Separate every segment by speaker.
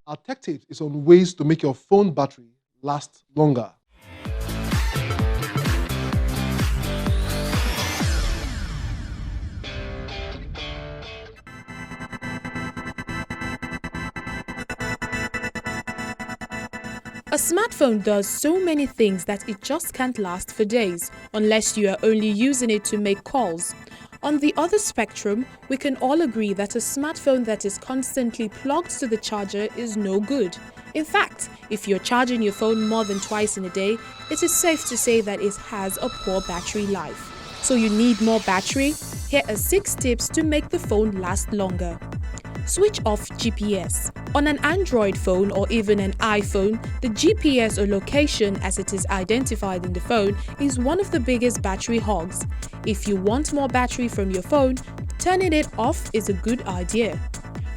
Speaker 1: Our tech tips is on ways to make your phone battery last longer.
Speaker 2: A smartphone does so many things that it just can't last for days, unless you are only using it to make calls. On the other spectrum, we can all agree that a smartphone that is constantly plugged to the charger is no good. In fact, if you're charging your phone more than twice in a day, it is safe to say that it has a poor battery life. So you need more battery? Here are 6 tips to make the phone last longer. Switch off GPS. On an Android phone or even an iPhone, the GPS or location as it is identified in the phone is one of the biggest battery hogs. If you want more battery from your phone, turning it off is a good idea.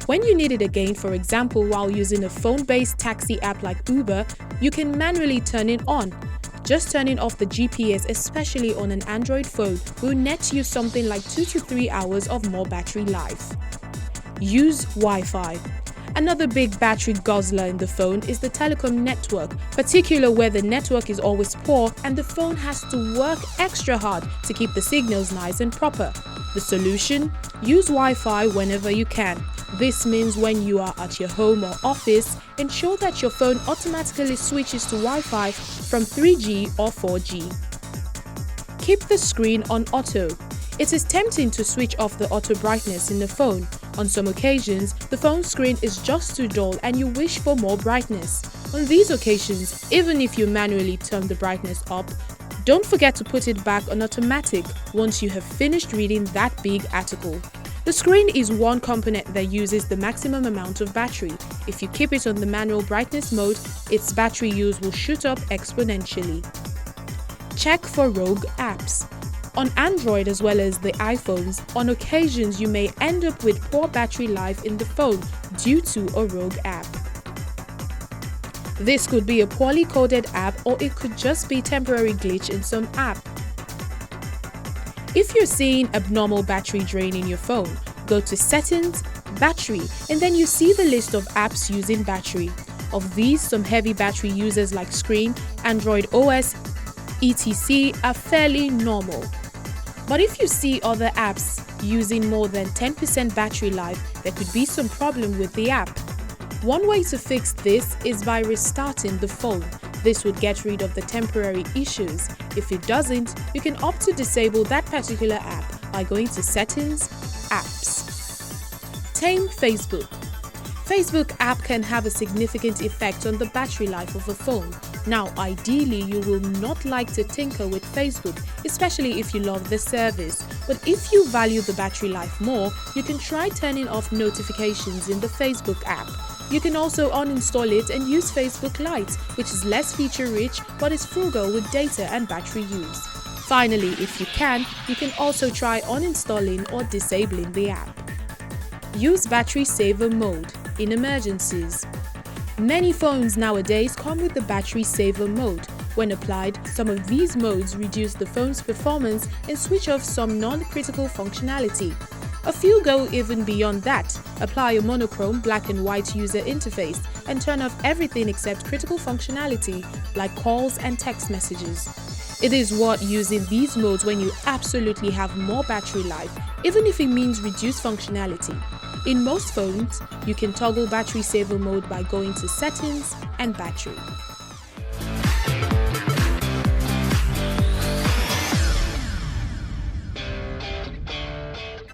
Speaker 2: When you need it again, for example while using a phone-based taxi app like Uber, you can manually turn it on. Just turning off the GPS, especially on an Android phone, will net you something like 2 to 3 hours of more battery life. Use Wi-Fi. Another big battery guzzler in the phone is the telecom network, particularly where the network is always poor and the phone has to work extra hard to keep the signals nice and proper. The solution? Use Wi-Fi whenever you can. This means when you are at your home or office, ensure that your phone automatically switches to Wi-Fi from 3G or 4G. Keep the screen on auto. It is tempting to switch off the auto brightness in the phone. On some occasions, the phone screen is just too dull and you wish for more brightness. On these occasions, even if you manually turn the brightness up, don't forget to put it back on automatic once you have finished reading that big article. The screen is one component that uses the maximum amount of battery. If you keep it on the manual brightness mode, its battery use will shoot up exponentially. Check for rogue apps. On Android as well as the iPhones, on occasions you may end up with poor battery life in the phone due to a rogue app. This could be a poorly coded app or it could just be a temporary glitch in some app. If you're seeing abnormal battery drain in your phone, go to Settings, Battery, and then you see the list of apps using battery. Of these, some heavy battery users like Screen, Android OS, etc. are fairly normal. But if you see other apps using more than 10% battery life, there could be some problem with the app. One way to fix this is by restarting the phone. This would get rid of the temporary issues. If it doesn't, you can opt to disable that particular app by going to Settings, Apps. TAME Facebook. Facebook app can have a significant effect on the battery life of a phone. Now, ideally, you will not like to tinker with Facebook, especially if you love the service. But if you value the battery life more, you can try turning off notifications in the Facebook app. You can also uninstall it and use Facebook Lite, which is less feature-rich but is frugal with data and battery use. Finally, if you can also try uninstalling or disabling the app. Use battery saver mode in emergencies. Many phones nowadays come with the battery saver mode. When applied, some of these modes reduce the phone's performance and switch off some non-critical functionality. A few go even beyond that. Apply a monochrome black and white user interface and turn off everything except critical functionality like calls and text messages. It is worth using these modes when you absolutely have more battery life, even if it means reduced functionality. In most phones, you can toggle battery saver mode by going to Settings and Battery.